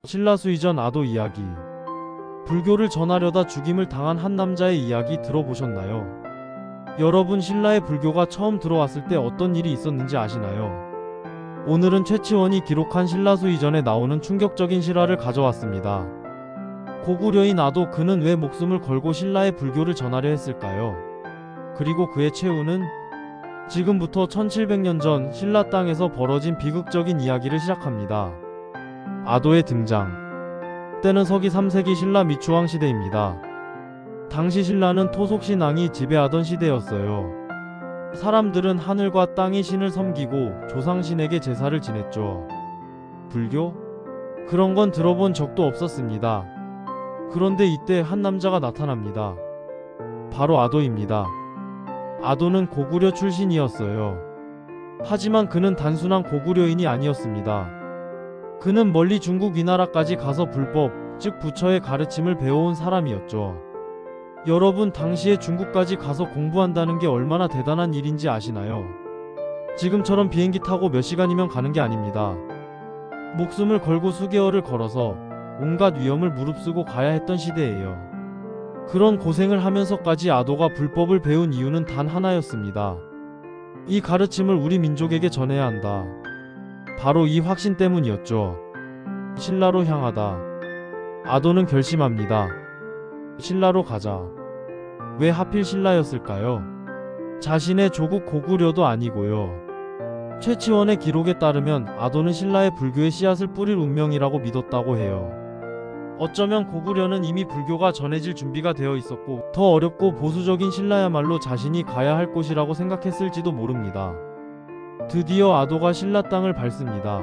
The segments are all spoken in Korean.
신라 수의전 아도 이야기. 불교를 전하려다 죽임을 당한 한 남자의 이야기 들어보셨나요? 여러분, 신라의 불교가 처음 들어왔을 때 어떤 일이 있었는지 아시나요? 오늘은 최치원이 기록한 신라 수의전에 나오는 충격적인 실화를 가져왔습니다. 고구려인 아도, 그는 왜 목숨을 걸고 신라의 불교를 전하려 했을까요? 그리고 그의 최후는? 지금부터 1700년 전 신라 땅에서 벌어진 비극적인 이야기를 시작합니다. 아도의 등장. 때는 서기 3세기 신라 미추왕 시대입니다. 당시 신라는 토속신앙이 지배하던 시대였어요. 사람들은 하늘과 땅의 신을 섬기고 조상신에게 제사를 지냈죠. 불교? 그런 건 들어본 적도 없었습니다. 그런데 이때 한 남자가 나타납니다. 바로 아도입니다. 아도는 고구려 출신이었어요. 하지만 그는 단순한 고구려인이 아니었습니다. 그는 멀리 중국 위나라까지 가서 불법, 즉 부처의 가르침을 배워온 사람이었죠. 여러분, 당시에 중국까지 가서 공부한다는 게 얼마나 대단한 일인지 아시나요? 지금처럼 비행기 타고 몇 시간이면 가는 게 아닙니다. 목숨을 걸고 수개월을 걸어서 온갖 위험을 무릅쓰고 가야 했던 시대예요. 그런 고생을 하면서까지 아도가 불법을 배운 이유는 단 하나였습니다. 이 가르침을 우리 민족에게 전해야 한다. 바로 이 확신 때문이었죠. 신라로 향하다. 아도는 결심합니다. 신라로 가자. 왜 하필 신라였을까요? 자신의 조국 고구려도 아니고요. 최치원의 기록에 따르면 아도는 신라의 불교의 씨앗을 뿌릴 운명이라고 믿었다고 해요. 어쩌면 고구려는 이미 불교가 전해질 준비가 되어 있었고 더 어렵고 보수적인 신라야말로 자신이 가야 할 곳이라고 생각했을지도 모릅니다. 드디어 아도가 신라 땅을 밟습니다.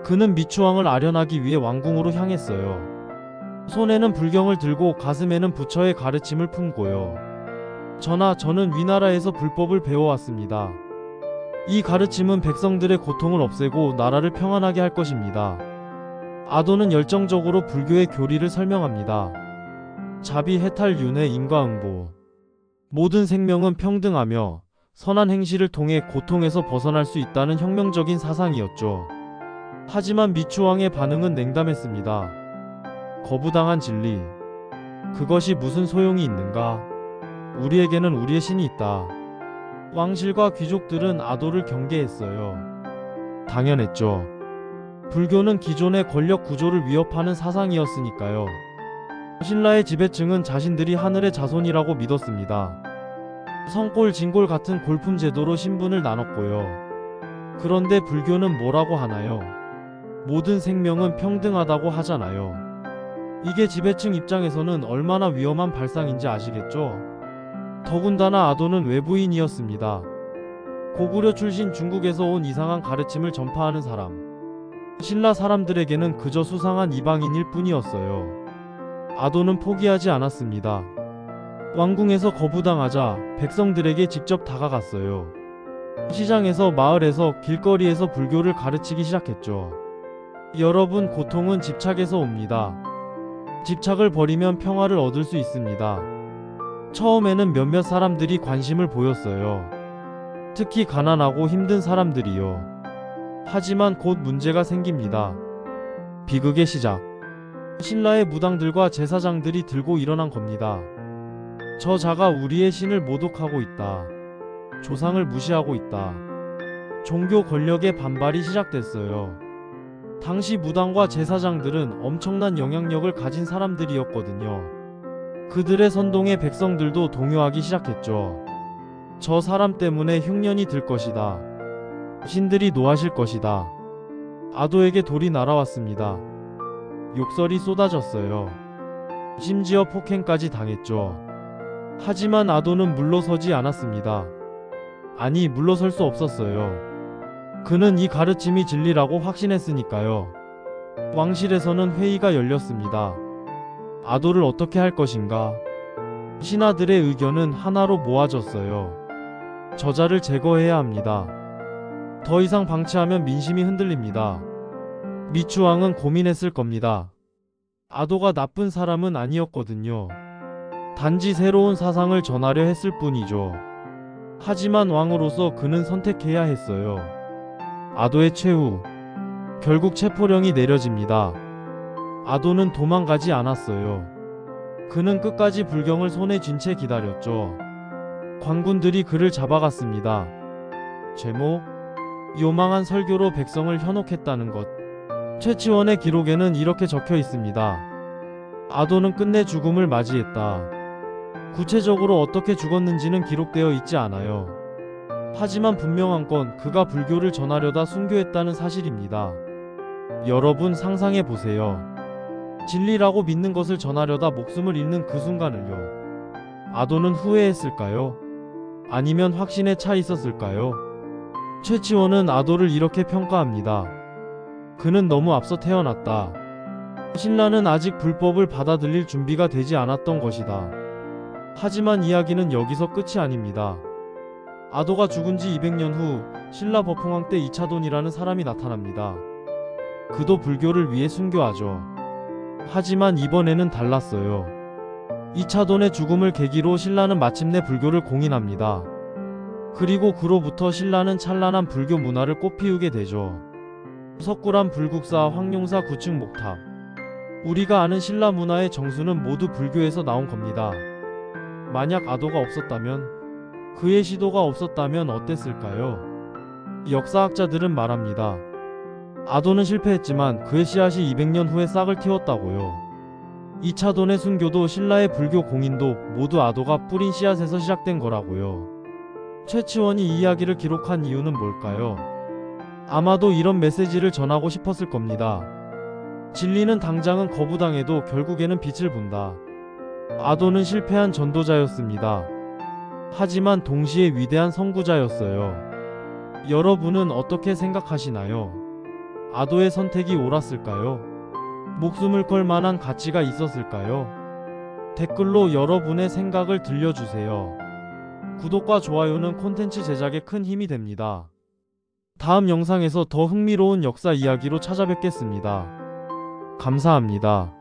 그는 미추왕을 아련하기 위해 왕궁으로 향했어요. 손에는 불경을 들고 가슴에는 부처의 가르침을 품고요. 전하, 저는 위나라에서 불법을 배워왔습니다. 이 가르침은 백성들의 고통을 없애고 나라를 평안하게 할 것입니다. 아도는 열정적으로 불교의 교리를 설명합니다. 자비, 해탈, 윤회, 인과응보. 모든 생명은 평등하며 선한 행실을 통해 고통에서 벗어날 수 있다는 혁명적인 사상이었죠. 하지만 미추왕의 반응은 냉담했습니다. 거부당한 진리. 그것이 무슨 소용이 있는가? 우리에게는 우리의 신이 있다. 왕실과 귀족들은 아도를 경계했어요. 당연했죠. 불교는 기존의 권력 구조를 위협하는 사상이었으니까요. 신라의 지배층은 자신들이 하늘의 자손이라고 믿었습니다. 성골, 진골 같은 골품 제도로 신분을 나눴고요. 그런데 불교는 뭐라고 하나요? 모든 생명은 평등하다고 하잖아요. 이게 지배층 입장에서는 얼마나 위험한 발상인지 아시겠죠? 더군다나 아도는 외부인이었습니다. 고구려 출신 중국에서 온 이상한 가르침을 전파하는 사람. 신라 사람들에게는 그저 수상한 이방인일 뿐이었어요. 아도는 포기하지 않았습니다. 왕궁에서 거부당하자 백성들에게 직접 다가갔어요. 시장에서, 마을에서, 길거리에서 불교를 가르치기 시작했죠. 여러분, 고통은 집착에서 옵니다. 집착을 버리면 평화를 얻을 수 있습니다. 처음에는 몇몇 사람들이 관심을 보였어요. 특히 가난하고 힘든 사람들이요. 하지만 곧 문제가 생깁니다. 비극의 시작. 신라의 무당들과 제사장들이 들고 일어난 겁니다. 저 자가 우리의 신을 모독하고 있다. 조상을 무시하고 있다. 종교 권력의 반발이 시작됐어요. 당시 무당과 제사장들은 엄청난 영향력을 가진 사람들이었거든요. 그들의 선동에 백성들도 동요하기 시작했죠. 저 사람 때문에 흉년이 들 것이다. 신들이 노하실 것이다. 아도에게 돌이 날아왔습니다. 욕설이 쏟아졌어요. 심지어 폭행까지 당했죠. 하지만 아도는 물러서지 않았습니다. 아니, 물러설 수 없었어요. 그는 이 가르침이 진리라고 확신했으니까요. 왕실에서는 회의가 열렸습니다. 아도를 어떻게 할 것인가? 신하들의 의견은 하나로 모아졌어요. 저자를 제거해야 합니다. 더 이상 방치하면 민심이 흔들립니다. 미추왕은 고민했을 겁니다. 아도가 나쁜 사람은 아니었거든요. 단지 새로운 사상을 전하려 했을 뿐이죠. 하지만 왕으로서 그는 선택해야 했어요. 아도의 최후. 결국 체포령이 내려집니다. 아도는 도망가지 않았어요. 그는 끝까지 불경을 손에 쥔 채 기다렸죠. 관군들이 그를 잡아갔습니다. 제목: 요망한 설교로 백성을 현혹했다는 것. 최치원의 기록에는 이렇게 적혀 있습니다. 아도는 끝내 죽음을 맞이했다. 구체적으로 어떻게 죽었는지는 기록되어 있지 않아요. 하지만 분명한 건 그가 불교를 전하려다 순교했다는 사실입니다. 여러분 상상해 보세요. 진리라고 믿는 것을 전하려다 목숨을 잃는 그 순간을요. 아도는 후회했을까요? 아니면 확신에 차 있었을까요? 최치원은 아도를 이렇게 평가합니다. 그는 너무 앞서 태어났다. 신라는 아직 불법을 받아들일 준비가 되지 않았던 것이다. 하지만 이야기는 여기서 끝이 아닙니다. 아도가 죽은 지 200년 후 신라 버풍왕 때 이차돈이라는 사람이 나타납니다. 그도 불교를 위해 순교하죠. 하지만 이번에는 달랐어요. 이차돈의 죽음을 계기로 신라는 마침내 불교를 공인합니다. 그리고 그로부터 신라는 찬란한 불교 문화를 꽃피우게 되죠. 석굴암 불국사, 황룡사, 구층 목탑. 우리가 아는 신라 문화의 정수는 모두 불교에서 나온 겁니다. 만약 아도가 없었다면, 그의 시도가 없었다면 어땠을까요? 역사학자들은 말합니다. 아도는 실패했지만 그의 씨앗이 200년 후에 싹을 틔웠다고요. 이차돈의 순교도 신라의 불교 공인도 모두 아도가 뿌린 씨앗에서 시작된 거라고요. 최치원이 이 이야기를 기록한 이유는 뭘까요? 아마도 이런 메시지를 전하고 싶었을 겁니다. 진리는 당장은 거부당해도 결국에는 빛을 본다. 아도는 실패한 전도자였습니다. 하지만 동시에 위대한 선구자였어요. 여러분은 어떻게 생각하시나요? 아도의 선택이 옳았을까요? 목숨을 걸 만한 가치가 있었을까요? 댓글로 여러분의 생각을 들려주세요. 구독과 좋아요는 콘텐츠 제작에 큰 힘이 됩니다. 다음 영상에서 더 흥미로운 역사 이야기로 찾아뵙겠습니다. 감사합니다.